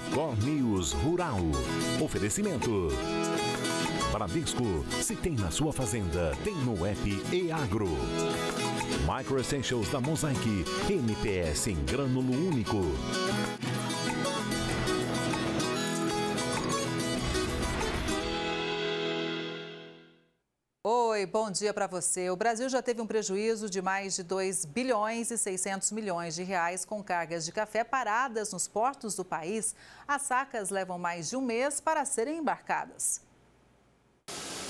Record News Rural. Oferecimento. Bradesco, se tem na sua fazenda, tem no app e-Agro. Micro Essentials da Mosaic, MPS em grânulo único. Oi, bom dia para você. O Brasil já teve um prejuízo de mais de 2 bilhões e 600 milhões de reais com cargas de café paradas nos portos do país. As sacas levam mais de um mês para serem embarcadas.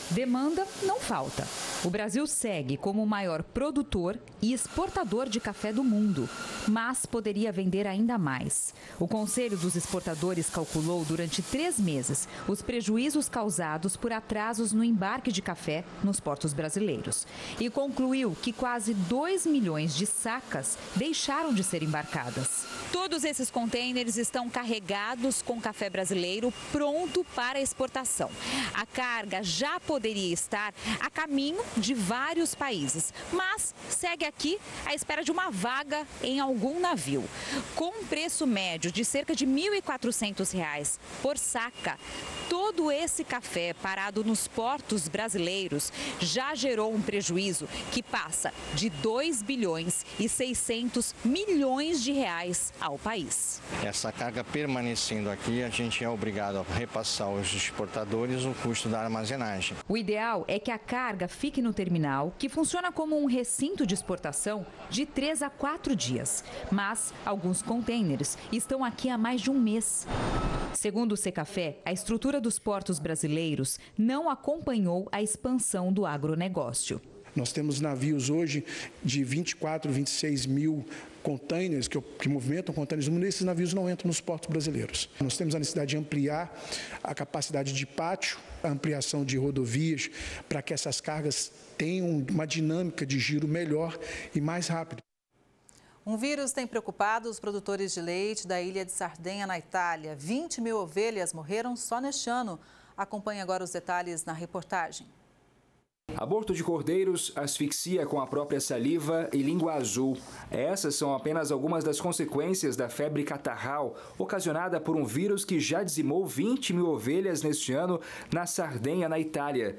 Demanda não falta. O Brasil segue como o maior produtor e exportador de café do mundo, mas poderia vender ainda mais. O Conselho dos Exportadores calculou durante 3 meses os prejuízos causados por atrasos no embarque de café nos portos brasileiros e concluiu que quase 2 milhões de sacas deixaram de ser embarcadas. Todos esses contêineres estão carregados com café brasileiro pronto para exportação. A carga já poderia estar a caminho de vários países, mas segue aqui à espera de uma vaga em algum navio. Com um preço médio de cerca de R$ 1.400 por saca, todo esse café parado nos portos brasileiros já gerou um prejuízo que passa de 2 bilhões e 600 milhões de reais ao país. Essa carga permanecendo aqui, a gente é obrigado a repassar aos exportadores o custo da armazenagem. O ideal é que a carga fique no terminal, que funciona como um recinto de exportação, de 3 a 4 dias. Mas alguns contêineres estão aqui há mais de um mês. Segundo o Secafé, a estrutura dos portos brasileiros não acompanhou a expansão do agronegócio. Nós temos navios hoje de 24, 26 mil containers que movimentam containers no mundo, e esses navios não entram nos portos brasileiros. Nós temos a necessidade de ampliar a capacidade de pátio, a ampliação de rodovias, para que essas cargas tenham uma dinâmica de giro melhor e mais rápida. Um vírus tem preocupado os produtores de leite da ilha de Sardenha, na Itália. 20 mil ovelhas morreram só neste ano. Acompanhe agora os detalhes na reportagem. Aborto de cordeiros, asfixia com a própria saliva e língua azul. Essas são apenas algumas das consequências da febre catarral, ocasionada por um vírus que já dizimou 20 mil ovelhas neste ano na Sardenha, na Itália.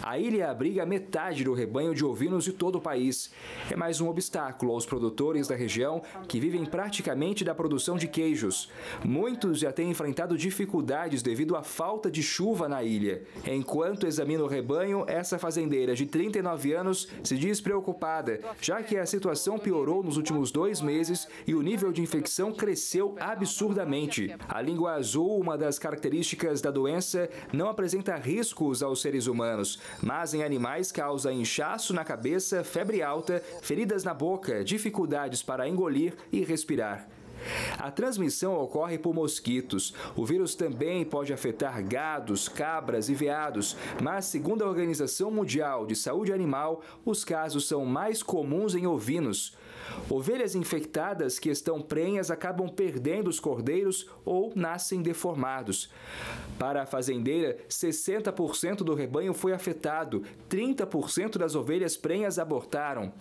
A ilha abriga metade do rebanho de ovinos de todo o país. É mais um obstáculo aos produtores da região que vivem praticamente da produção de queijos. Muitos já têm enfrentado dificuldades devido à falta de chuva na ilha. Enquanto examina o rebanho, essa fazendeira de 39 anos se diz preocupada, já que a situação piorou nos últimos 2 meses e o nível de infecção cresceu absurdamente. A língua azul, uma das características da doença, não apresenta riscos aos seres humanos, mas em animais causa inchaço na cabeça, febre alta, feridas na boca, dificuldades para engolir e respirar. A transmissão ocorre por mosquitos. O vírus também pode afetar gados, cabras e veados, mas, segundo a Organização Mundial de Saúde Animal, os casos são mais comuns em ovinos. Ovelhas infectadas que estão prenhas acabam perdendo os cordeiros ou nascem deformados. Para a fazendeira, 60% do rebanho foi afetado, 30% das ovelhas prenhas abortaram.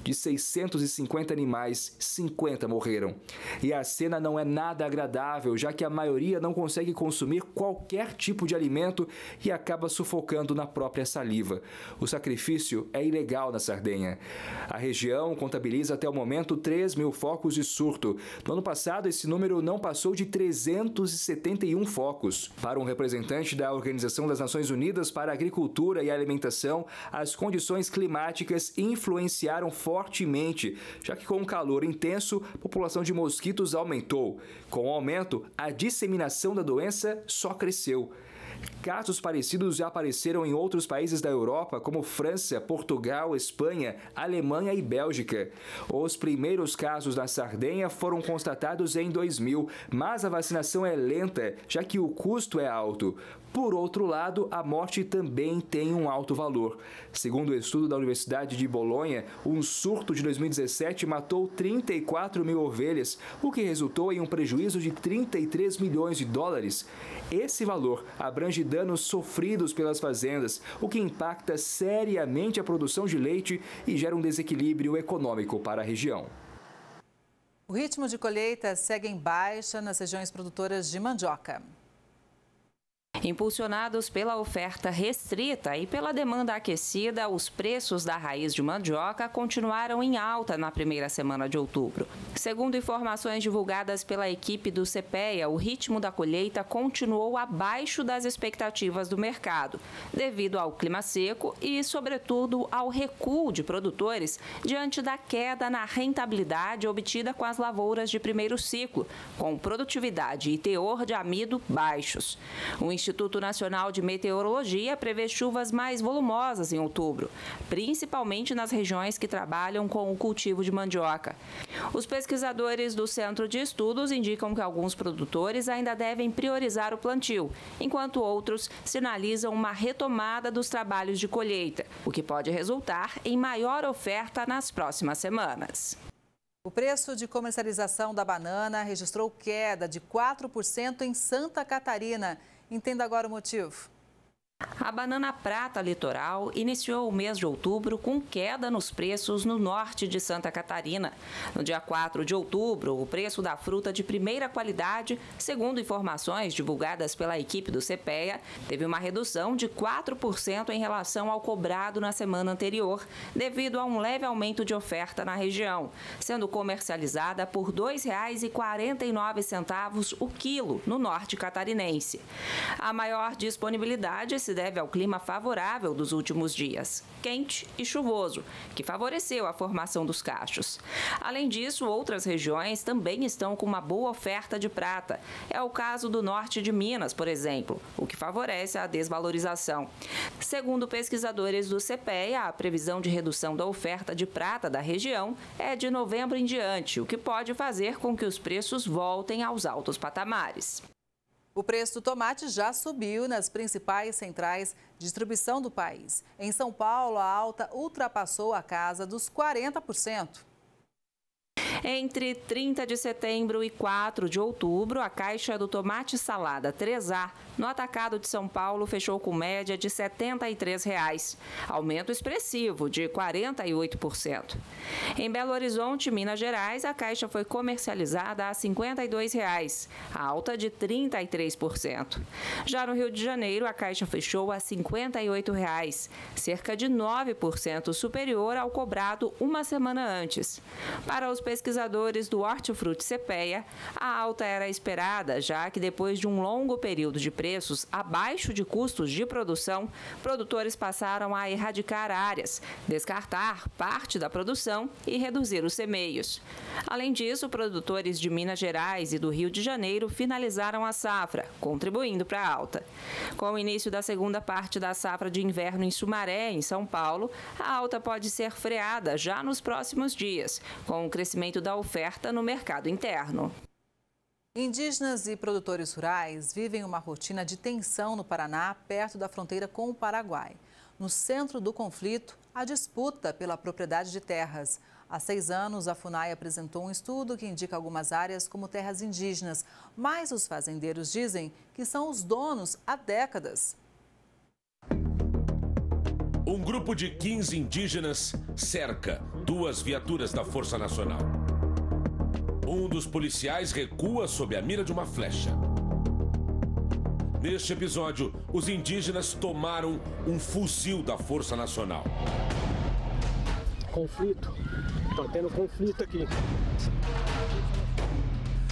De 650 animais, 50 morreram. E a cena não é nada agradável, já que a maioria não consegue consumir qualquer tipo de alimento e acaba sufocando na própria saliva. O sacrifício é ilegal na Sardenha. A região contabiliza até o momento 3 mil focos de surto. No ano passado, esse número não passou de 371 focos. Para um representante da Organização das Nações Unidas para a Agricultura e Alimentação, as condições climáticas influenciaram fortemente, já que com o calor intenso, a população de mosquitos aumentou. Com o aumento, a disseminação da doença só cresceu. Casos parecidos já apareceram em outros países da Europa, como França, Portugal, Espanha, Alemanha e Bélgica. Os primeiros casos na Sardenha foram constatados em 2000, mas a vacinação é lenta, já que o custo é alto. Por outro lado, a morte também tem um alto valor. Segundo o estudo da Universidade de Bolonha, um surto de 2017 matou 34 mil ovelhas, o que resultou em um prejuízo de 33 milhões de dólares. Esse valor abrange danos sofridos pelas fazendas, o que impacta seriamente a produção de leite e gera um desequilíbrio econômico para a região. O ritmo de colheita segue em baixa nas regiões produtoras de mandioca. Impulsionados pela oferta restrita e pela demanda aquecida, os preços da raiz de mandioca continuaram em alta na primeira semana de outubro. Segundo informações divulgadas pela equipe do CPEA, o ritmo da colheita continuou abaixo das expectativas do mercado, devido ao clima seco e, sobretudo, ao recuo de produtores diante da queda na rentabilidade obtida com as lavouras de primeiro ciclo, com produtividade e teor de amido baixos. O Instituto Nacional de Meteorologia prevê chuvas mais volumosas em outubro, principalmente nas regiões que trabalham com o cultivo de mandioca. Os pesquisadores do Centro de Estudos indicam que alguns produtores ainda devem priorizar o plantio, enquanto outros sinalizam uma retomada dos trabalhos de colheita, o que pode resultar em maior oferta nas próximas semanas. O preço de comercialização da banana registrou queda de 4% em Santa Catarina. Entenda agora o motivo. A banana prata litoral iniciou o mês de outubro com queda nos preços no norte de Santa Catarina. No dia 4 de outubro, o preço da fruta de primeira qualidade, segundo informações divulgadas pela equipe do CPEA, teve uma redução de 4% em relação ao cobrado na semana anterior, devido a um leve aumento de oferta na região, sendo comercializada por R$ 2,49 o quilo no norte catarinense. A maior disponibilidade se deve ao clima favorável dos últimos dias, quente e chuvoso, que favoreceu a formação dos cachos. Além disso, outras regiões também estão com uma boa oferta de prata. É o caso do norte de Minas, por exemplo, o que favorece a desvalorização. Segundo pesquisadores do CPEA, a previsão de redução da oferta de prata da região é de novembro em diante, o que pode fazer com que os preços voltem aos altos patamares. O preço do tomate já subiu nas principais centrais de distribuição do país. Em São Paulo, a alta ultrapassou a casa dos 40%. Entre 30 de setembro e 4 de outubro, a caixa do tomate salada 3A no atacado de São Paulo fechou com média de R$ 73, aumento expressivo de 48%. Em Belo Horizonte, Minas Gerais, a caixa foi comercializada a R$ 52, alta de 33%. Já no Rio de Janeiro, a caixa fechou a R$ 58, cerca de 9% superior ao cobrado uma semana antes. Para os pesquisadores do Hortifruti CPEA, a alta era esperada, já que depois de um longo período de preços abaixo de custos de produção, produtores passaram a erradicar áreas, descartar parte da produção e reduzir os semeios. Além disso, produtores de Minas Gerais e do Rio de Janeiro finalizaram a safra, contribuindo para a alta. Com o início da segunda parte da safra de inverno em Sumaré, em São Paulo, a alta pode ser freada já nos próximos dias, com o crescimento da oferta no mercado interno. Indígenas e produtores rurais vivem uma rotina de tensão no Paraná, perto da fronteira com o Paraguai. No centro do conflito, a disputa pela propriedade de terras. Há 6 anos, a FUNAI apresentou um estudo que indica algumas áreas como terras indígenas, mas os fazendeiros dizem que são os donos há décadas. Um grupo de 15 indígenas cerca 2 viaturas da Força Nacional. Um dos policiais recua sob a mira de uma flecha. Neste episódio, os indígenas tomaram um fuzil da Força Nacional. Conflito. Tá tendo conflito aqui.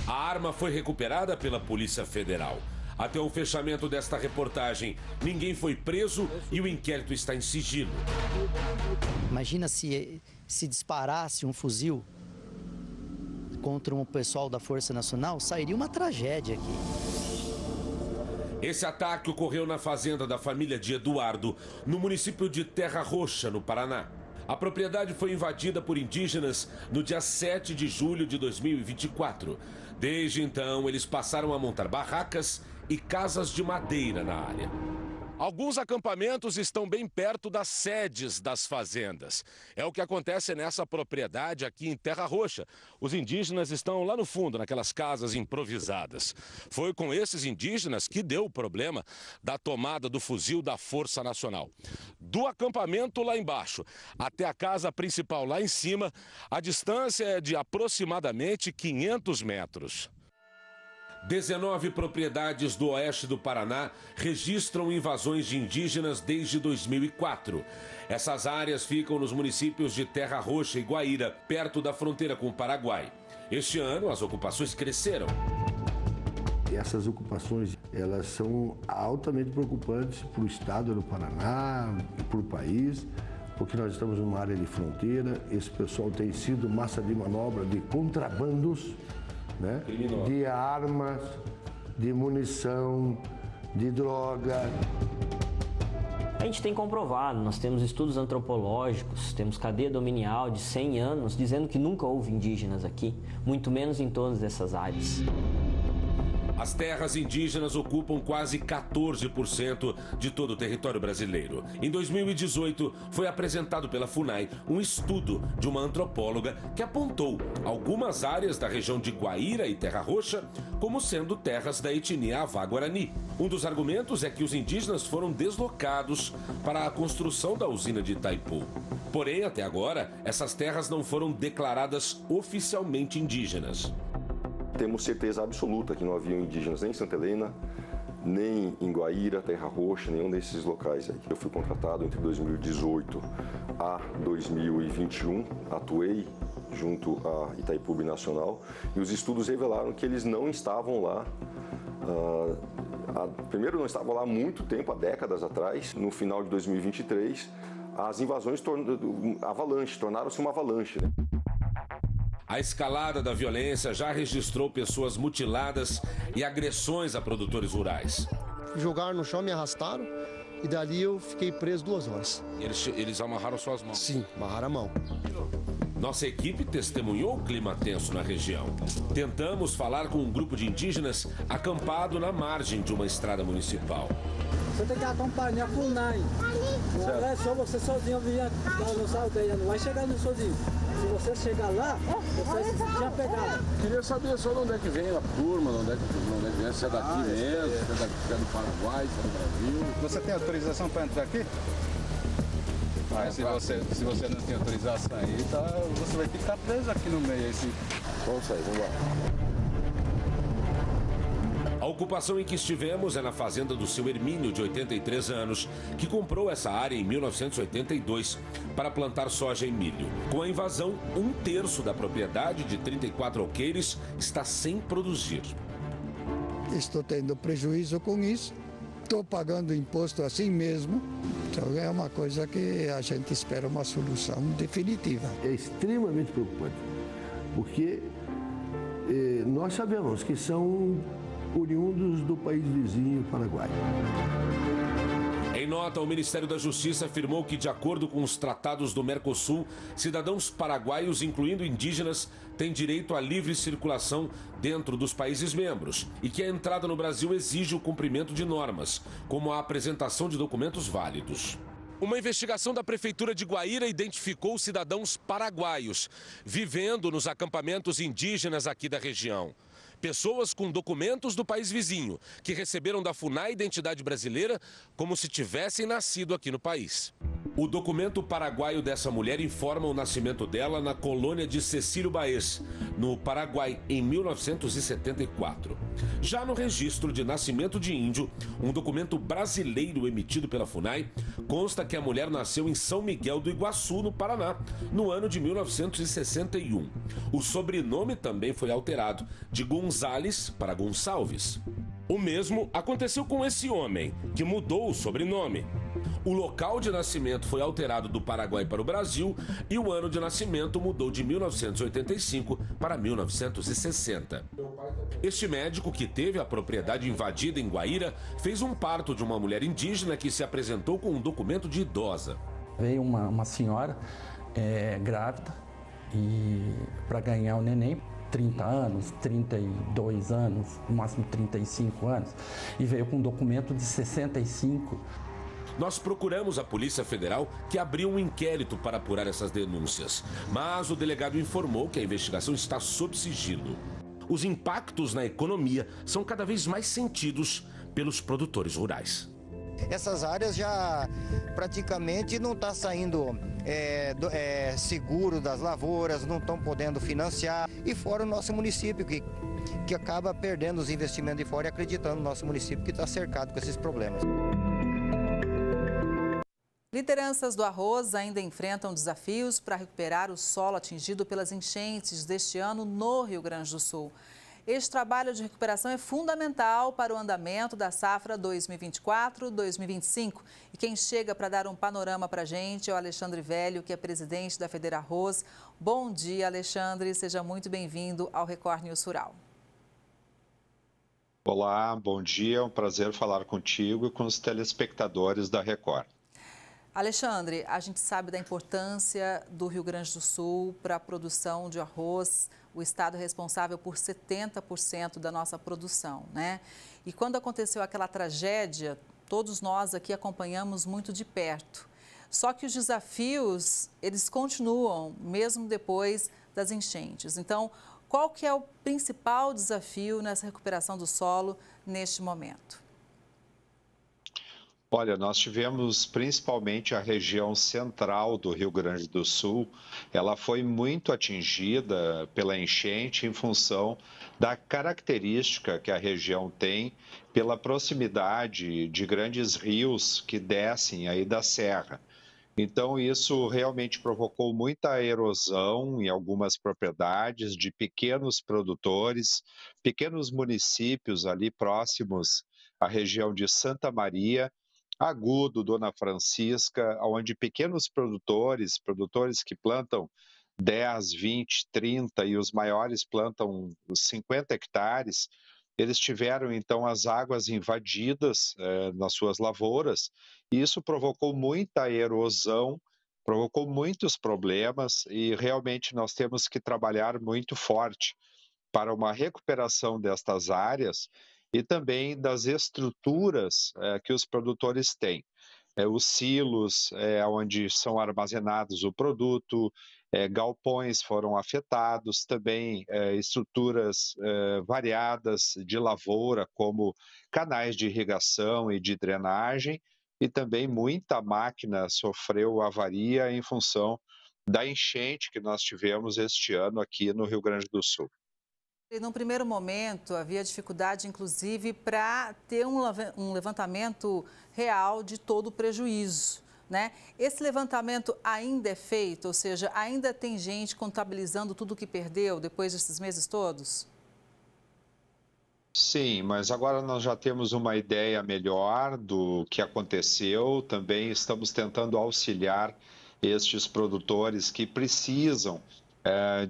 A arma foi recuperada pela Polícia Federal. Até o fechamento desta reportagem, ninguém foi preso e o inquérito está em sigilo. Imagina se disparasse um fuzil contra um pessoal da Força Nacional, sairia uma tragédia aqui. Esse ataque ocorreu na fazenda da família de Eduardo, no município de Terra Roxa, no Paraná. A propriedade foi invadida por indígenas no dia 7 de julho de 2024. Desde então, eles passaram a montar barracas e casas de madeira na área. Alguns acampamentos estão bem perto das sedes das fazendas. É o que acontece nessa propriedade aqui em Terra Roxa. Os indígenas estão lá no fundo, naquelas casas improvisadas. Foi com esses indígenas que deu o problema da tomada do fuzil da Força Nacional. Do acampamento lá embaixo até a casa principal lá em cima, a distância é de aproximadamente 500 metros. 19 propriedades do oeste do Paraná registram invasões de indígenas desde 2004. Essas áreas ficam nos municípios de Terra Roxa e Guaíra, perto da fronteira com o Paraguai. Este ano, as ocupações cresceram. Essas ocupações, elas são altamente preocupantes para o estado do Paraná e para o país, porque nós estamos numa área de fronteira. Esse pessoal tem sido massa de manobra de contrabandos, né? De armas, de munição, de droga. A gente tem comprovado, nós temos estudos antropológicos, temos cadeia dominial de 100 anos dizendo que nunca houve indígenas aqui, muito menos em todas essas áreas. As terras indígenas ocupam quase 14% de todo o território brasileiro. Em 2018, foi apresentado pela FUNAI um estudo de uma antropóloga que apontou algumas áreas da região de Guaíra e Terra Roxa como sendo terras da etnia Avá-Guarani. Um dos argumentos é que os indígenas foram deslocados para a construção da usina de Itaipu. Porém, até agora, essas terras não foram declaradas oficialmente indígenas. Temos certeza absoluta que não haviam indígenas nem em Santa Helena, nem em Guaíra, Terra Roxa, nenhum desses locais aí. Eu fui contratado entre 2018 a 2021, atuei junto à Itaipu Binacional e os estudos revelaram que eles não estavam lá. Primeiro, não estavam lá há muito tempo, há décadas atrás. No final de 2023, as invasões tornaram-se uma avalanche, né? A escalada da violência já registrou pessoas mutiladas e agressões a produtores rurais. Jogaram no chão, me arrastaram e dali eu fiquei preso 2 horas. Eles amarraram suas mãos? Sim, amarraram a mão. Nossa equipe testemunhou o clima tenso na região. Tentamos falar com um grupo de indígenas acampado na margem de uma estrada municipal. Você tem que acompanhar a FUNAI. Não é só você sozinho vir na nossa aldeia, não vai chegar no sozinho. Se você chegar lá, você já pegaram. Queria saber só de onde é que vem a turma, de onde é que vem, se é daqui mesmo, se é do Paraguai, se é do Brasil. Você tem autorização para entrar aqui? Se você não tem autorização aí, você vai ficar preso aqui no meio. Vamos sair, vamos lá. A ocupação em que estivemos é na fazenda do seu Hermínio, de 83 anos, que comprou essa área em 1982 para plantar soja e milho. Com a invasão, 1/3 da propriedade de 34 alqueires está sem produzir. Estou tendo prejuízo com isso, estou pagando imposto assim mesmo. Então é uma coisa que a gente espera uma solução definitiva. É extremamente preocupante, porque nós sabemos que são oriundos do país vizinho, Paraguai. Em nota, o Ministério da Justiça afirmou que, de acordo com os tratados do Mercosul, cidadãos paraguaios, incluindo indígenas, têm direito à livre circulação dentro dos países membros e que a entrada no Brasil exige o cumprimento de normas, como a apresentação de documentos válidos. Uma investigação da Prefeitura de Guaíra identificou cidadãos paraguaios vivendo nos acampamentos indígenas aqui da região. Pessoas com documentos do país vizinho, que receberam da FUNAI identidade brasileira como se tivessem nascido aqui no país. O documento paraguaio dessa mulher informa o nascimento dela na colônia de Cecílio Baez, no Paraguai, em 1974. Já no registro de nascimento de índio, um documento brasileiro emitido pela FUNAI, consta que a mulher nasceu em São Miguel do Iguaçu, no Paraná, no ano de 1961. O sobrenome também foi alterado, de Gonzales para Gonçalves. O mesmo aconteceu com esse homem, que mudou o sobrenome. O local de nascimento foi alterado do Paraguai para o Brasil e o ano de nascimento mudou de 1985 para 1960. Este médico, que teve a propriedade invadida em Guaíra, fez um parto de uma mulher indígena que se apresentou com um documento de idosa. Veio uma senhora grávida e para ganhar o neném, 30 anos, 32 anos, no máximo 35 anos, e veio com um documento de 65. Nós procuramos a Polícia Federal, que abriu um inquérito para apurar essas denúncias. Mas o delegado informou que a investigação está sob sigilo. Os impactos na economia são cada vez mais sentidos pelos produtores rurais. Essas áreas já praticamente não estão saindo seguro das lavouras, não estão podendo financiar. E fora o nosso município, que acaba perdendo os investimentos de fora e acreditando no nosso município, que está cercado com esses problemas. Lideranças do arroz ainda enfrentam desafios para recuperar o solo atingido pelas enchentes deste ano no Rio Grande do Sul. Este trabalho de recuperação é fundamental para o andamento da safra 2024-2025. E quem chega para dar um panorama para a gente é o Alexandre Velho, que é presidente da Federarroz. Bom dia, Alexandre. Seja muito bem-vindo ao Record News Rural. Olá, bom dia. É um prazer falar contigo e com os telespectadores da Record. Alexandre, a gente sabe da importância do Rio Grande do Sul para a produção de arroz. O estado é responsável por 70% da nossa produção, né? E quando aconteceu aquela tragédia, todos nós aqui acompanhamos muito de perto. Só que os desafios, eles continuam, mesmo depois das enchentes. Então, qual que é o principal desafio nessa recuperação do solo neste momento? Olha, nós tivemos principalmente a região central do Rio Grande do Sul. Ela foi muito atingida pela enchente em função da característica que a região tem pela proximidade de grandes rios que descem aí da serra. Então, isso realmente provocou muita erosão em algumas propriedades de pequenos produtores, pequenos municípios ali próximos à região de Santa Maria, Agudo, Dona Francisca, onde pequenos produtores que plantam 10, 20, 30 e os maiores plantam 50 hectares, eles tiveram então as águas invadidas nas suas lavouras e isso provocou muita erosão, provocou muitos problemas e realmente nós temos que trabalhar muito forte para uma recuperação destas áreas e também das estruturas que os produtores têm. Os silos, onde são armazenados o produto, galpões foram afetados, também estruturas variadas de lavoura, como canais de irrigação e de drenagem, e também muita máquina sofreu avaria em função da enchente que nós tivemos este ano aqui no Rio Grande do Sul. E num primeiro momento, havia dificuldade, inclusive, para ter um levantamento real de todo o prejuízo, né? Esse levantamento ainda é feito, ou seja, ainda tem gente contabilizando tudo o que perdeu depois desses meses todos? Sim, mas agora nós já temos uma ideia melhor do que aconteceu. Também estamos tentando auxiliar estes produtores que precisam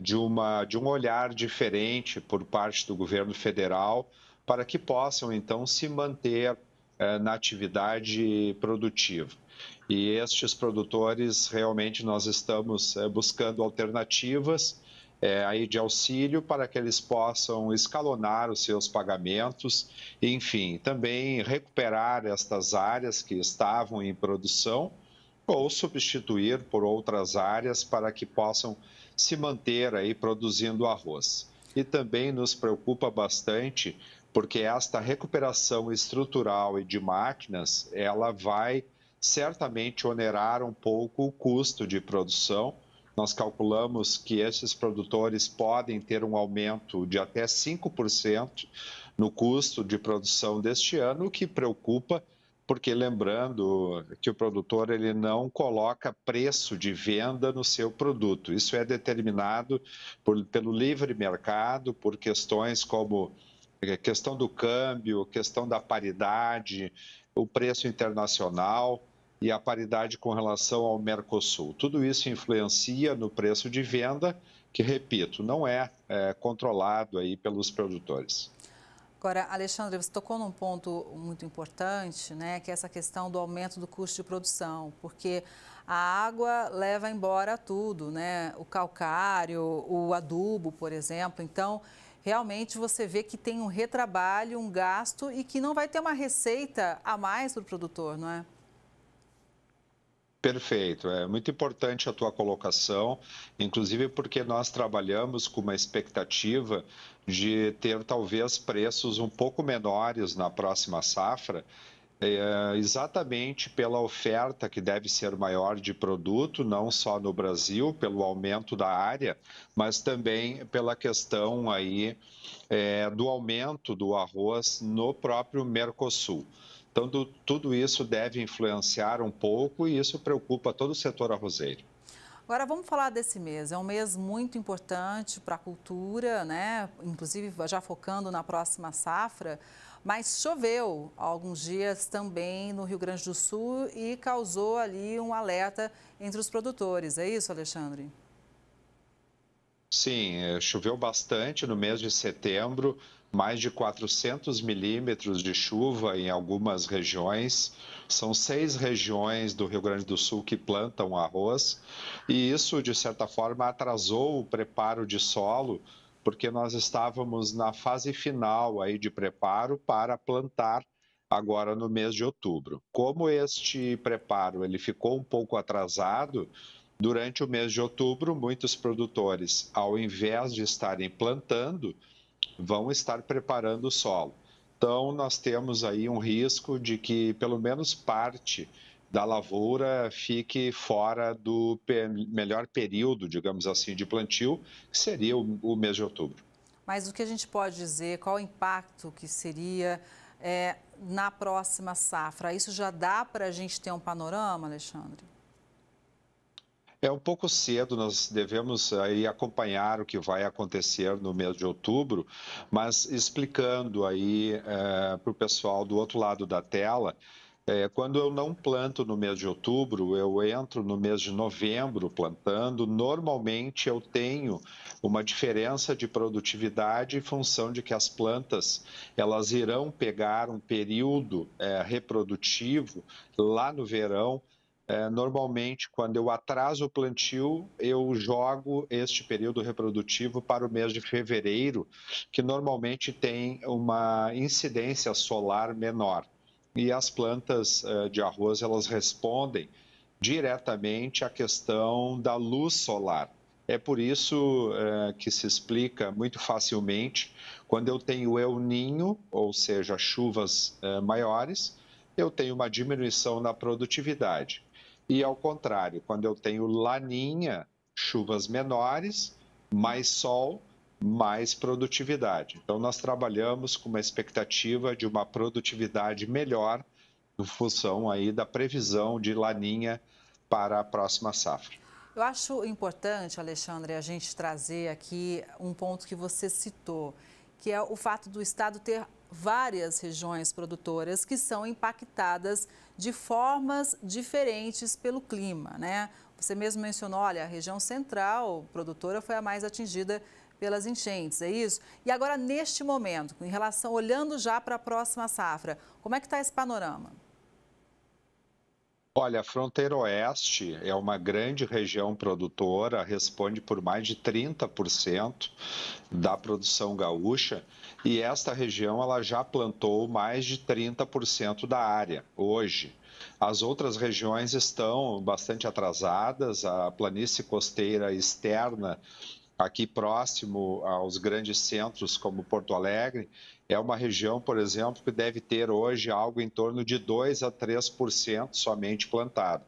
de um olhar diferente por parte do governo federal para que possam, então, se manter na atividade produtiva. E estes produtores, realmente, nós estamos buscando alternativas aí de auxílio para que eles possam escalonar os seus pagamentos, enfim, também recuperar estas áreas que estavam em produção ou substituir por outras áreas para que possam se manter aí produzindo arroz. E também nos preocupa bastante porque esta recuperação estrutural e de máquinas, ela vai certamente onerar um pouco o custo de produção. Nós calculamos que esses produtores podem ter um aumento de até 5% no custo de produção deste ano, o que preocupa, porque lembrando que o produtor ele não coloca preço de venda no seu produto. Isso é determinado pelo livre mercado, por questões como a questão do câmbio, questão da paridade, o preço internacional e a paridade com relação ao Mercosul. Tudo isso influencia no preço de venda, que, repito, não é controlado aí pelos produtores. Agora, Alexandre, você tocou num ponto muito importante, né, que é essa questão do aumento do custo de produção, porque a água leva embora tudo, né, o calcário, o adubo, por exemplo. Então, realmente você vê que tem um retrabalho, um gasto e que não vai ter uma receita a mais para o produtor, não é? Perfeito, é muito importante a tua colocação, inclusive porque nós trabalhamos com uma expectativa de ter talvez preços um pouco menores na próxima safra, exatamente pela oferta que deve ser maior de produto, não só no Brasil, pelo aumento da área, mas também pela questão aí do aumento do arroz no próprio Mercosul. Então, tudo isso deve influenciar um pouco e isso preocupa todo o setor arrozeiro. Agora, vamos falar desse mês. É um mês muito importante para a cultura, né? Inclusive já focando na próxima safra, mas choveu há alguns dias também no Rio Grande do Sul e causou ali um alerta entre os produtores. É isso, Alexandre? Sim, choveu bastante no mês de setembro, mais de 400 milímetros de chuva em algumas regiões. São 6 regiões do Rio Grande do Sul que plantam arroz e isso, de certa forma, atrasou o preparo de solo, porque nós estávamos na fase final aí de preparo para plantar agora no mês de outubro. Como este preparo ele ficou um pouco atrasado, durante o mês de outubro, muitos produtores, ao invés de estarem plantando, vão estar preparando o solo. Então, nós temos aí um risco de que pelo menos parte da lavoura fique fora do melhor período, digamos assim, de plantio, que seria o mês de outubro. Mas o que a gente pode dizer, qual o impacto que seria na próxima safra? Isso já dá para a gente ter um panorama, Alexandre? É um pouco cedo, nós devemos aí acompanhar o que vai acontecer no mês de outubro, mas explicando aí para o pessoal do outro lado da tela, quando eu não planto no mês de outubro, eu entro no mês de novembro plantando, normalmente eu tenho uma diferença de produtividade em função de que as plantas elas irão pegar um período reprodutivo lá no verão. Normalmente, quando eu atraso o plantio, eu jogo este período reprodutivo para o mês de fevereiro, que normalmente tem uma incidência solar menor. E as plantas de arroz, elas respondem diretamente à questão da luz solar. É por isso que se explica muito facilmente, quando eu tenho El Niño, ou seja, chuvas maiores, eu tenho uma diminuição na produtividade. E, ao contrário, quando eu tenho laninha, chuvas menores, mais sol, mais produtividade. Então, nós trabalhamos com uma expectativa de uma produtividade melhor em função aí da previsão de laninha para a próxima safra. Eu acho importante, Alexandre, a gente trazer aqui um ponto que você citou, que é o fato do Estado ter várias regiões produtoras que são impactadas de formas diferentes pelo clima, né? Você mesmo mencionou, olha, a região central produtora foi a mais atingida pelas enchentes, é isso? E agora, neste momento, em relação, olhando já para a próxima safra, como é que está esse panorama? Olha, a fronteira oeste é uma grande região produtora, responde por mais de 30% da produção gaúcha e esta região ela já plantou mais de 30% da área hoje. As outras regiões estão bastante atrasadas, a planície costeira externa aqui próximo aos grandes centros como Porto Alegre, é uma região, por exemplo, que deve ter hoje algo em torno de 2 a 3% somente plantado.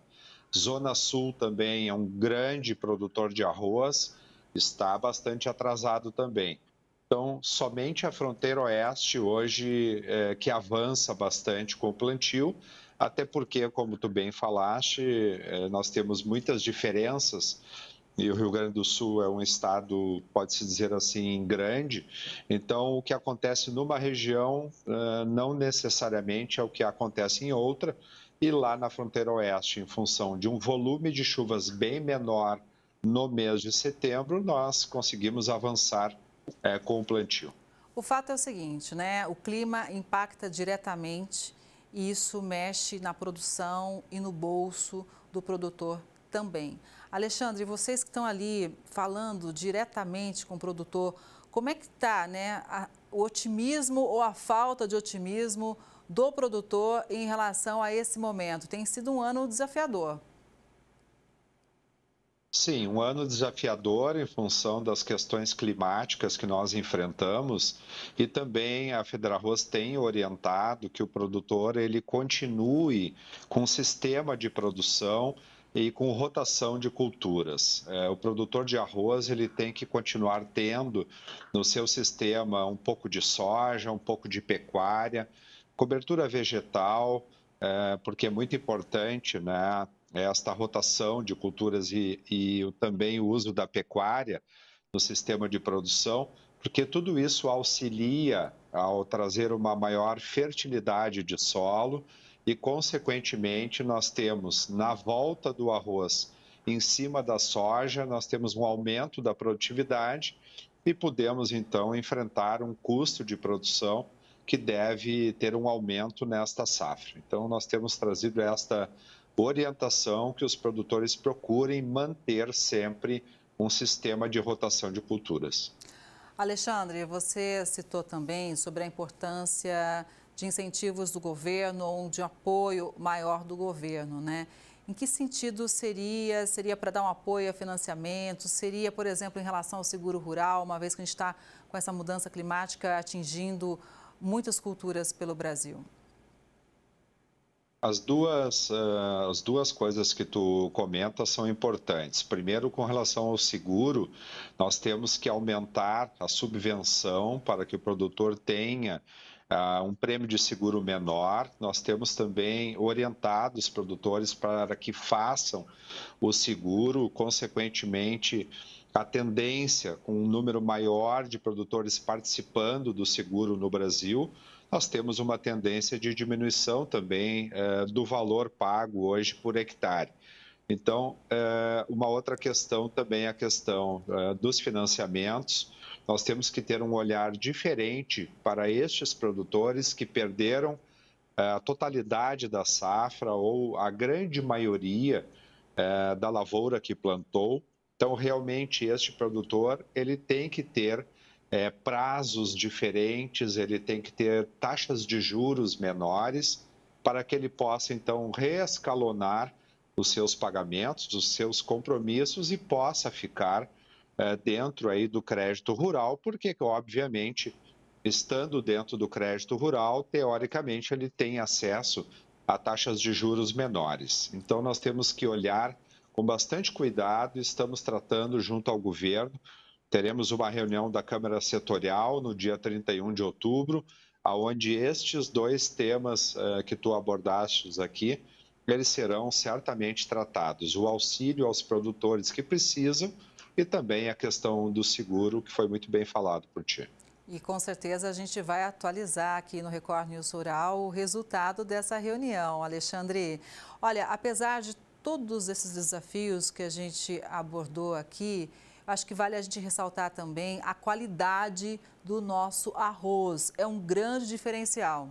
Zona Sul também é um grande produtor de arroz, está bastante atrasado também. Então, somente a fronteira oeste hoje que avança bastante com o plantio, até porque, como tu bem falaste, nós temos muitas diferenças. E o Rio Grande do Sul é um estado, pode-se dizer assim, grande. Então, o que acontece numa região não necessariamente é o que acontece em outra. E lá na fronteira oeste, em função de um volume de chuvas bem menor no mês de setembro, nós conseguimos avançar com o plantio. O fato é o seguinte, né? O clima impacta diretamente e isso mexe na produção e no bolso do produtor também. Alexandre, vocês que estão ali falando diretamente com o produtor, como é que está, né, o otimismo ou a falta de otimismo do produtor em relação a esse momento? Tem sido um ano desafiador. Sim, um ano desafiador em função das questões climáticas que nós enfrentamos e também a Fedrarroz tem orientado que o produtor ele continue com um sistema de produção e com rotação de culturas. O produtor de arroz ele tem que continuar tendo no seu sistema um pouco de soja, um pouco de pecuária, cobertura vegetal, porque é muito importante, né? Esta rotação de culturas e também o uso da pecuária no sistema de produção, porque tudo isso auxilia ao trazer uma maior fertilidade de solo e, consequentemente, nós temos na volta do arroz, em cima da soja, nós temos um aumento da produtividade e podemos, então, enfrentar um custo de produção que deve ter um aumento nesta safra. Então, nós temos trazido esta orientação que os produtores procurem manter sempre um sistema de rotação de culturas. Alexandre, você citou também sobre a importância de incentivos do governo ou de apoio maior do governo, né? Em que sentido seria? Seria para dar um apoio a financiamento? Seria, por exemplo, em relação ao seguro rural, uma vez que a gente está com essa mudança climática atingindo muitas culturas pelo Brasil? As duas coisas que tu comenta são importantes. Primeiro, com relação ao seguro, nós temos que aumentar a subvenção para que o produtor tenha um prêmio de seguro menor. Nós temos também orientado os produtores para que façam o seguro, consequentemente, a tendência com um número maior de produtores participando do seguro no Brasil, nós temos uma tendência de diminuição também do valor pago hoje por hectare. Então, uma outra questão também é a questão dos financiamentos. Nós temos que ter um olhar diferente para estes produtores que perderam a totalidade da safra ou a grande maioria da lavoura que plantou. Então, realmente, este produtor ele tem que ter prazos diferentes, ele tem que ter taxas de juros menores para que ele possa, então, reescalonar os seus pagamentos, os seus compromissos e possa ficar dentro aí do crédito rural, porque, obviamente, estando dentro do crédito rural, teoricamente, ele tem acesso a taxas de juros menores. Então, nós temos que olhar com bastante cuidado, estamos tratando junto ao governo. Teremos uma reunião da Câmara Setorial no dia 31 de outubro, onde estes dois temas que tu abordaste aqui, eles serão certamente tratados. O auxílio aos produtores que precisam e também a questão do seguro, que foi muito bem falado por ti. E com certeza a gente vai atualizar aqui no Record News Rural o resultado dessa reunião, Alexandre. Olha, apesar de todos esses desafios que a gente abordou aqui, acho que vale a gente ressaltar também a qualidade do nosso arroz. É um grande diferencial.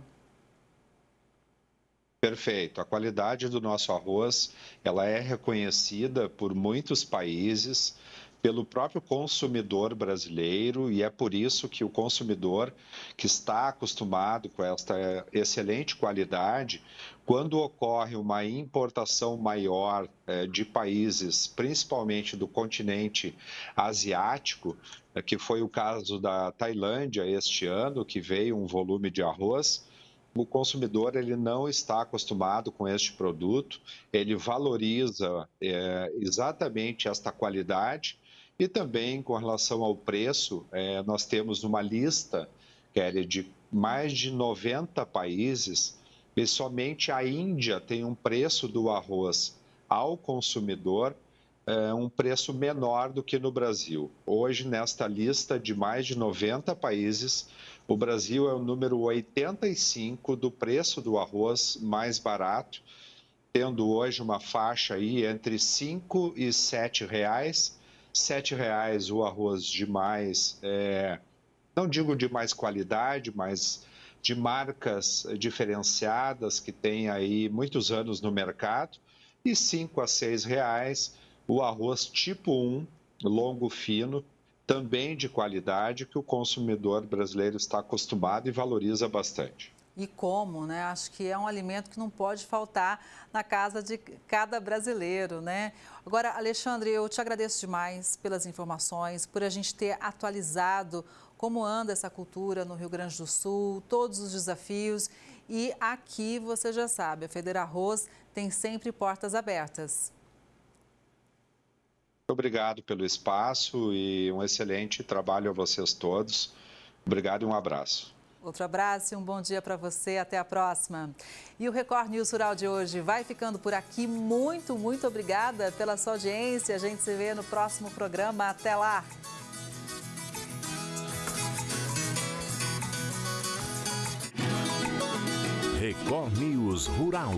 Perfeito. A qualidade do nosso arroz, ela é reconhecida por muitos países, pelo próprio consumidor brasileiro, e é por isso que o consumidor que está acostumado com esta excelente qualidade, quando ocorre uma importação maior de países, principalmente do continente asiático, que foi o caso da Tailândia este ano, que veio um volume de arroz, o consumidor ele não está acostumado com este produto, ele valoriza exatamente esta qualidade. E também, com relação ao preço, nós temos uma lista, Kelly, de mais de 90 países, e somente a Índia tem um preço do arroz ao consumidor, um preço menor do que no Brasil. Hoje, nesta lista de mais de 90 países, o Brasil é o número 85 do preço do arroz mais barato, tendo hoje uma faixa aí entre R$ 5 e R$ 7. R$ 7,00 o arroz de mais, não digo de mais qualidade, mas de marcas diferenciadas que tem aí muitos anos no mercado, e R$ 5 a R$ 6,00 o arroz tipo 1, longo fino, também de qualidade, que o consumidor brasileiro está acostumado e valoriza bastante. E como, né? Acho que é um alimento que não pode faltar na casa de cada brasileiro, né? Agora, Alexandre, eu te agradeço demais pelas informações, por a gente ter atualizado como anda essa cultura no Rio Grande do Sul, todos os desafios. E aqui, você já sabe, a Federarroz tem sempre portas abertas. Obrigado pelo espaço e um excelente trabalho a vocês todos. Obrigado e um abraço. Outro abraço e um bom dia para você. Até a próxima. E o Record News Rural de hoje vai ficando por aqui. Muito obrigada pela sua audiência. A gente se vê no próximo programa. Até lá. Record News Rural.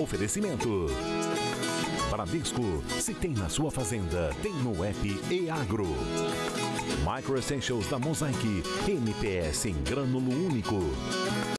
Oferecimento. Bradesco, se tem na sua fazenda, tem no app e-Agro. Micro Essentials da Mosaic, MPS em grânulo único.